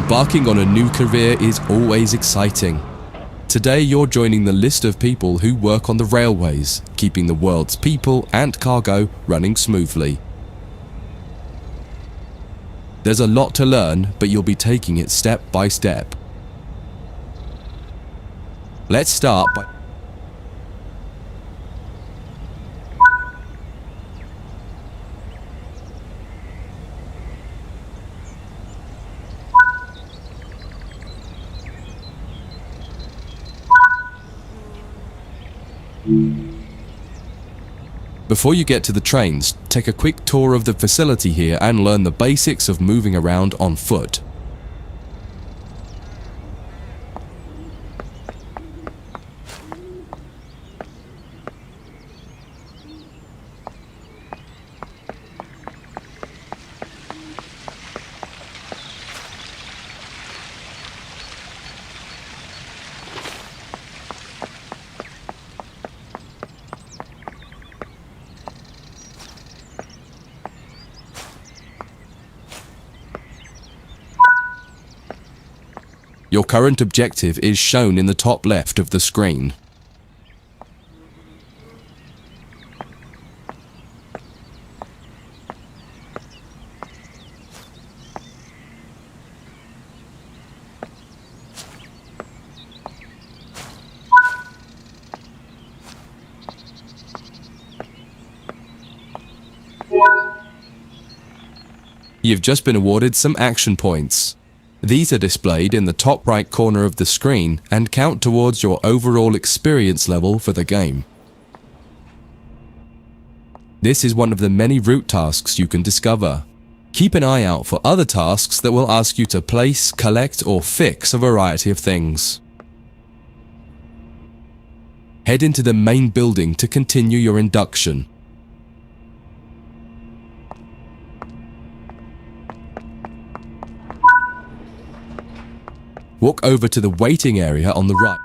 Embarking on a new career is always exciting. Today you're joining the list of people who work on the railways, keeping the world's people and cargo running smoothly. There's a lot to learn, but you'll be taking it step by step. Let's start by Before you get to the trains, take a quick tour of the facility here and learn the basics of moving around on foot. Your current objective is shown in the top left of the screen. You've just been awarded some action points. These are displayed in the top right corner of the screen and count towards your overall experience level for the game. This is one of the many route tasks you can discover. Keep an eye out for other tasks that will ask you to place, collect, or fix a variety of things. Head into the main building to continue your induction. Walk over to the waiting area on the right.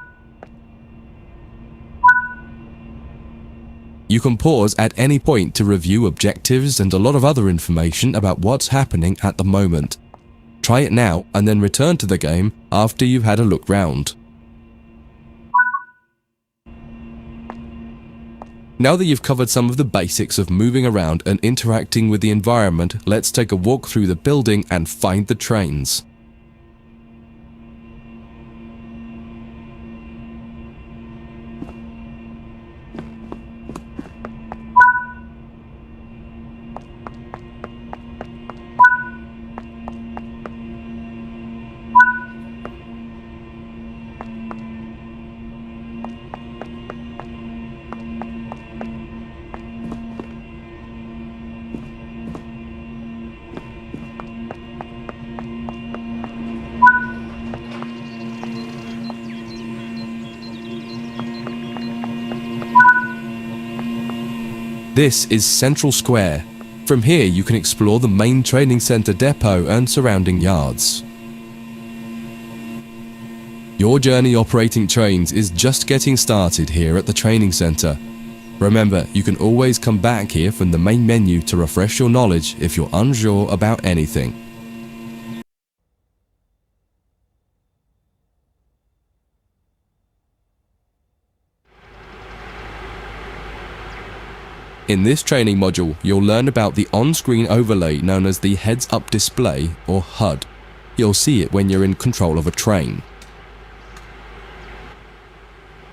You can pause at any point to review objectives and a lot of other information about what's happening at the moment. Try it now and then return to the game after you've had a look round. Now that you've covered some of the basics of moving around and interacting with the environment, let's take a walk through the building and find the trains. This is Central Square. From here you can explore the main training center depot and surrounding yards. Your journey operating trains is just getting started here at the training center. Remember, you can always come back here from the main menu to refresh your knowledge if you're unsure about anything. In this training module, you'll learn about the on-screen overlay known as the heads-up display, or HUD. You'll see it when you're in control of a train.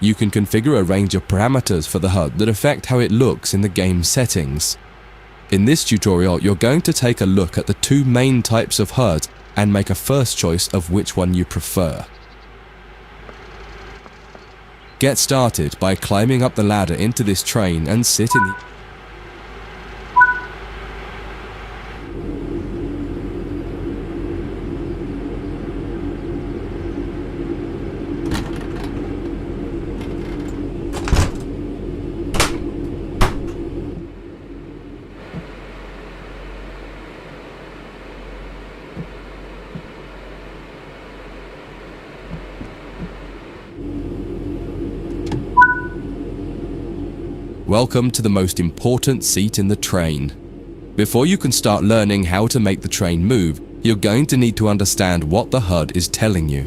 You can configure a range of parameters for the HUD that affect how it looks in the game settings. In this tutorial, you're going to take a look at the two main types of HUD and make a first choice of which one you prefer. Get started by climbing up the ladder into this train and sit in the Welcome to the most important seat in the train. Before you can start learning how to make the train move, You're going to need to understand what the HUD is telling you.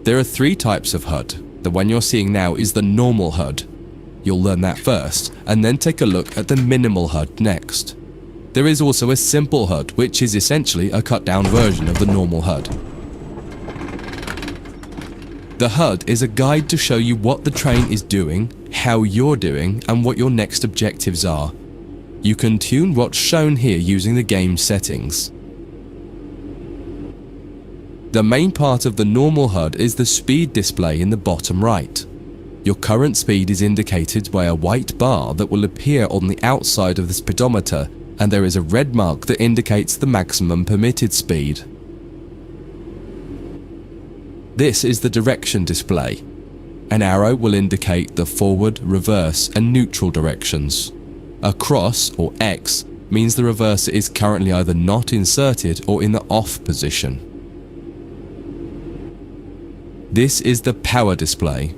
There are 3 types of HUD. The one you're seeing now is the normal HUD. You'll learn that first, and then take a look at the minimal HUD next. There is also a simple HUD, which is essentially a cut-down version of the normal HUD. The HUD is a guide to show you what the train is doing, how you're doing, and what your next objectives are. You can tune what's shown here using the game settings. The main part of the normal HUD is the speed display in the bottom right. Your current speed is indicated by a white bar that will appear on the outside of the speedometer, and there is a red mark that indicates the maximum permitted speed. This is the direction display. An arrow will indicate the forward, reverse, and neutral directions. A cross, or X, means the reverser is currently either not inserted or in the off position. This is the power display.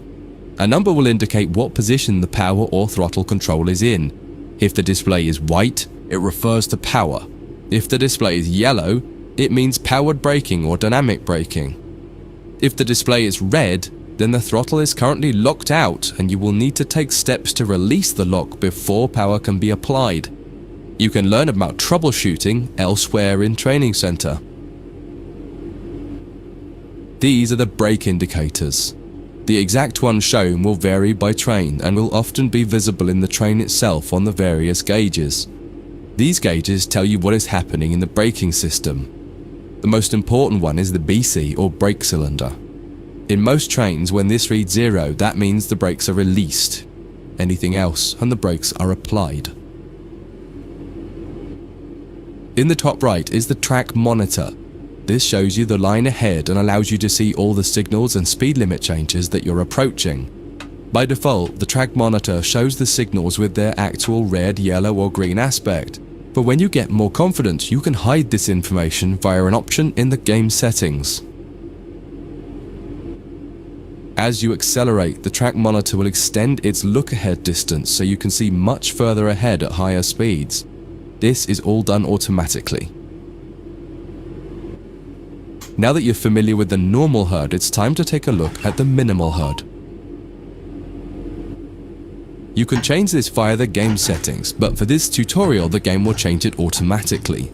A number will indicate what position the power or throttle control is in. If the display is white, it refers to power. If the display is yellow, it means powered braking or dynamic braking. If the display is red, then the throttle is currently locked out and you will need to take steps to release the lock before power can be applied. You can learn about troubleshooting elsewhere in Training Center. These are the brake indicators. The exact one shown will vary by train and will often be visible in the train itself on the various gauges. These gauges tell you what is happening in the braking system. The most important one is the BC or brake cylinder. In most trains, when this reads 0, that means the brakes are released. Anything else and the brakes are applied. In the top right is the track monitor. This shows you the line ahead and allows you to see all the signals and speed limit changes that you're approaching. By default, the track monitor shows the signals with their actual red, yellow or green aspect. But when you get more confident, you can hide this information via an option in the game settings. As you accelerate, the track monitor will extend its look-ahead distance so you can see much further ahead at higher speeds. This is all done automatically. Now that you're familiar with the normal HUD, it's time to take a look at the minimal HUD. You can change this via the game settings, but for this tutorial the game will change it automatically.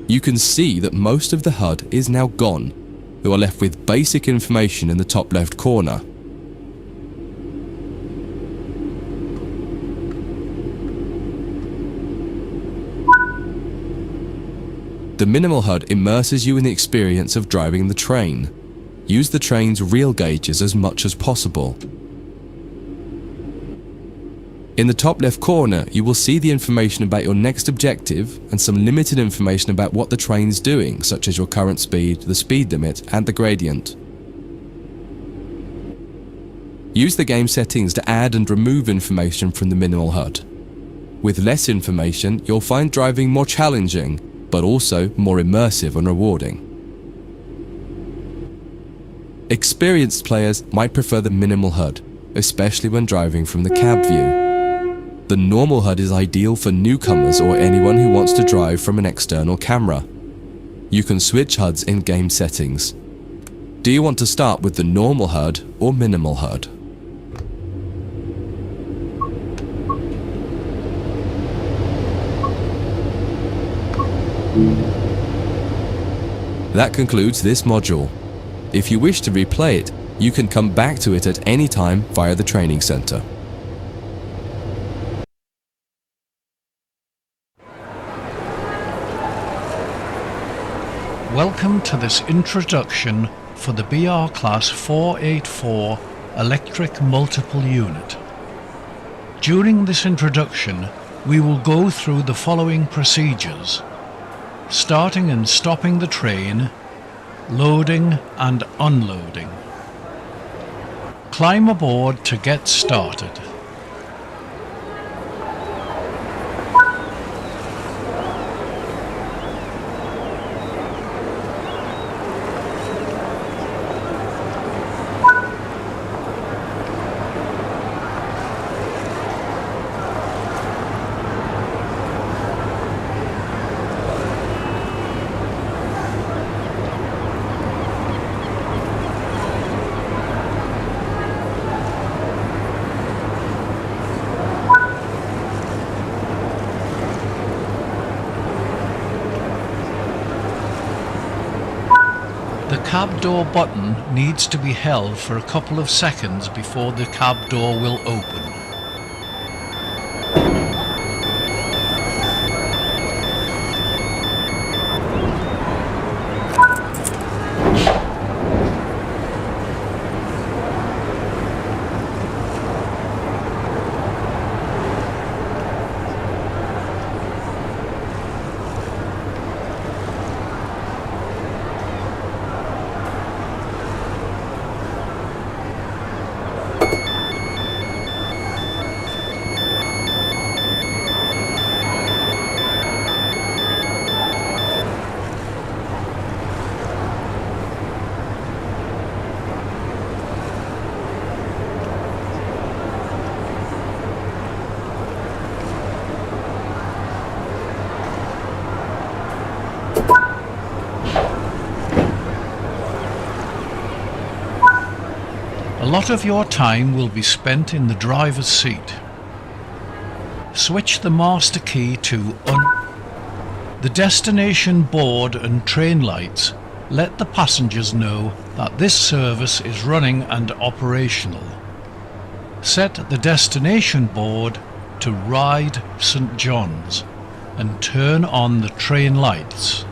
You can see that most of the HUD is now gone. We are left with basic information in the top left corner. The minimal HUD immerses you in the experience of driving the train. Use the train's real gauges as much as possible. In the top left corner, you will see the information about your next objective and some limited information about what the train's doing, such as your current speed, the speed limit, and the gradient. Use the game settings to add and remove information from the minimal HUD. With less information, you'll find driving more challenging, but also more immersive and rewarding. Experienced players might prefer the minimal HUD, especially when driving from the cab view. The normal HUD is ideal for newcomers or anyone who wants to drive from an external camera. You can switch HUDs in game settings. Do you want to start with the normal HUD or minimal HUD? That concludes this module. If you wish to replay it, you can come back to it at any time via the Training Center. Welcome to this introduction for the BR Class 484 Electric Multiple Unit. During this introduction, we will go through the following procedures: starting and stopping the train, loading and unloading. Climb aboard to get started. cab door button needs to be held for a couple of seconds before the cab door will open. A lot of your time will be spent in the driver's seat. Switch the master key to the destination board and train lights. Let the passengers know that this service is running and operational. Set the destination board to Ryde St John's and turn on the train lights.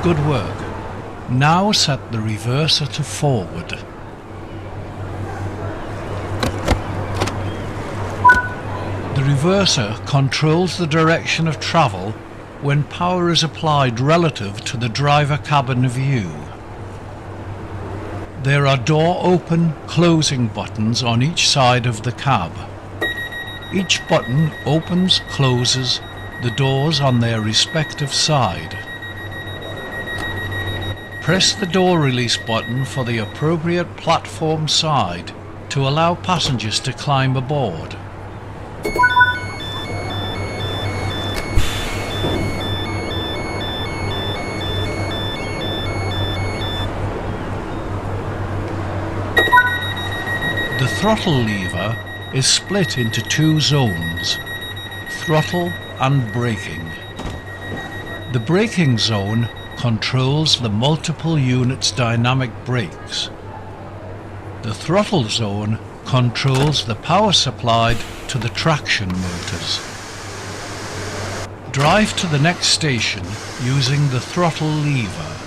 Good work. Now set the reverser to forward. The reverser controls the direction of travel when power is applied relative to the driver cabin view. There are door open, closing buttons on each side of the cab. Each button opens, closes the doors on their respective side. Press the door release button for the appropriate platform side to allow passengers to climb aboard. The throttle lever is split into two zones, throttle and braking. The braking zone controls the multiple units dynamic brakes. The throttle zone controls the power supplied to the traction motors. Drive to the next station using the throttle lever.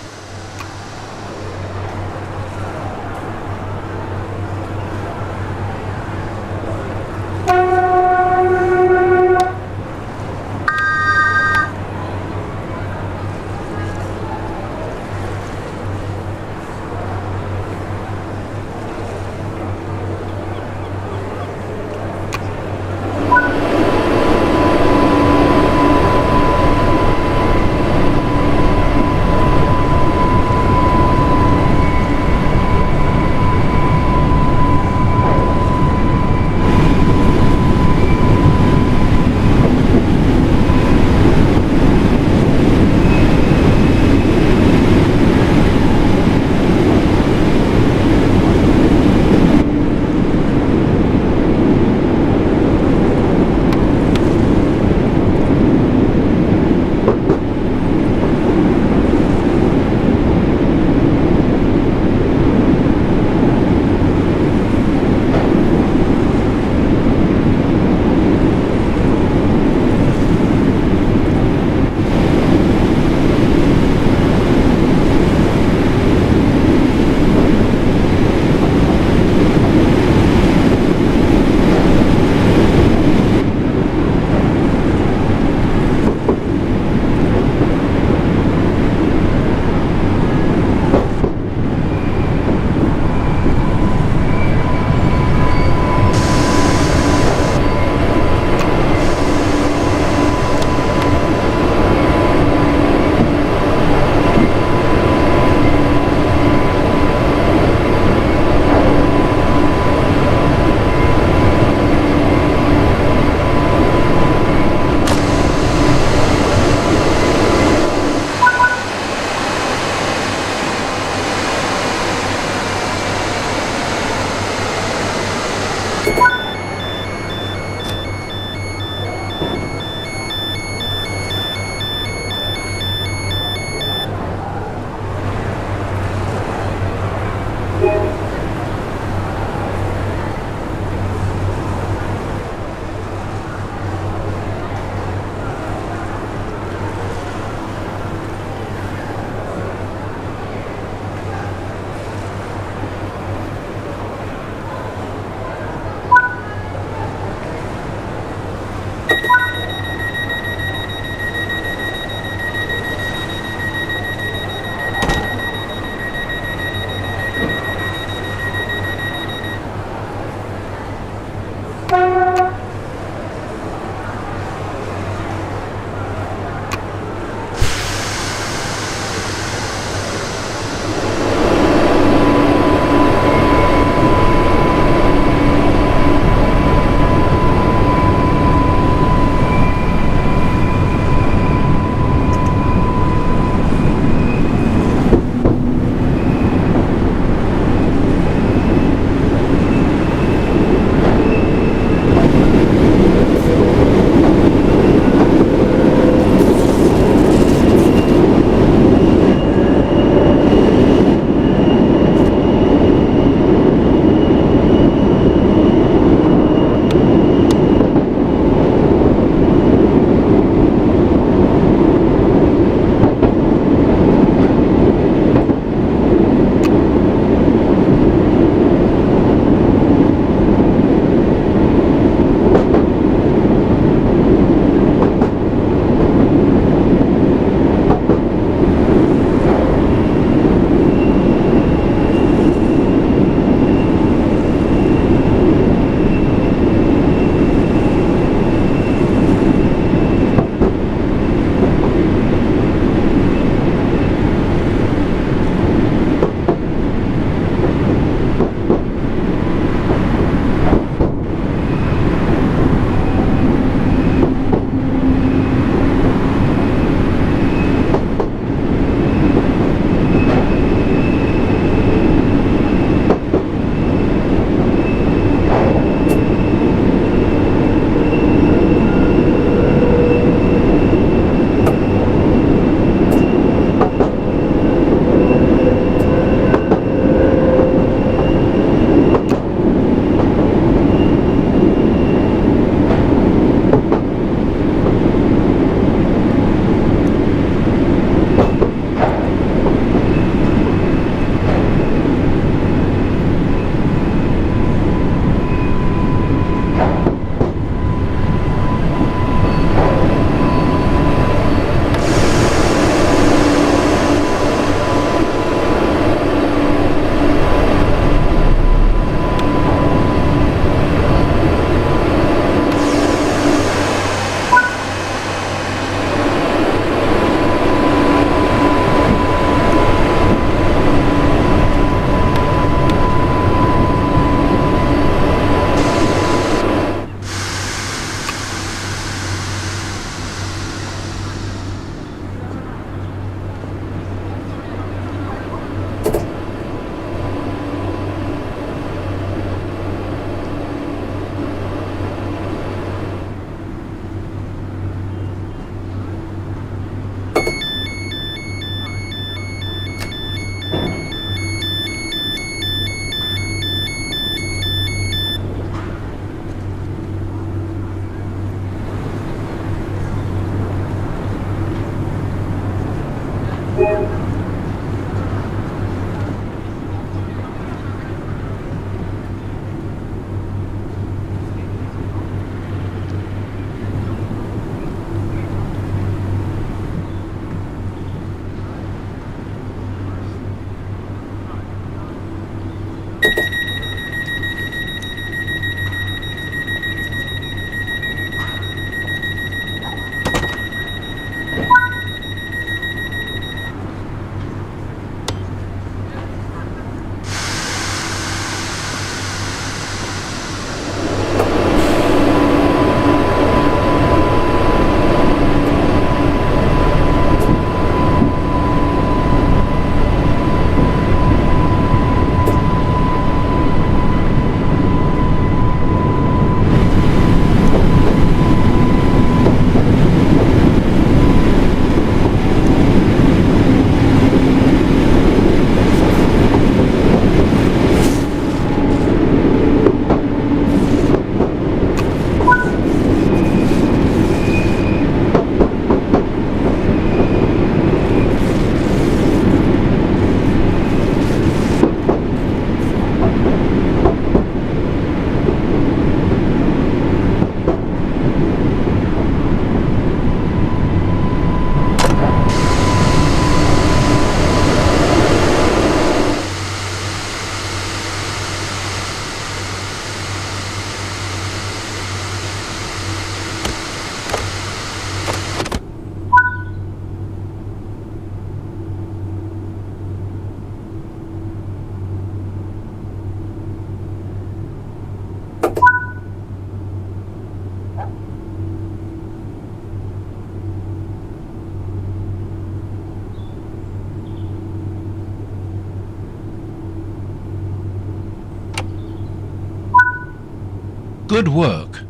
Good work.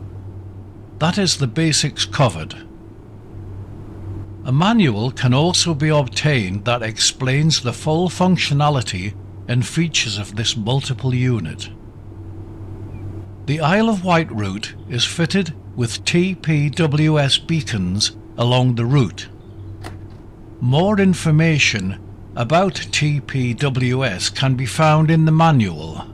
That is the basics covered. A manual can also be obtained that explains the full functionality and features of this multiple unit. The Isle of Wight route is fitted with TPWS beacons along the route. More information about TPWS can be found in the manual.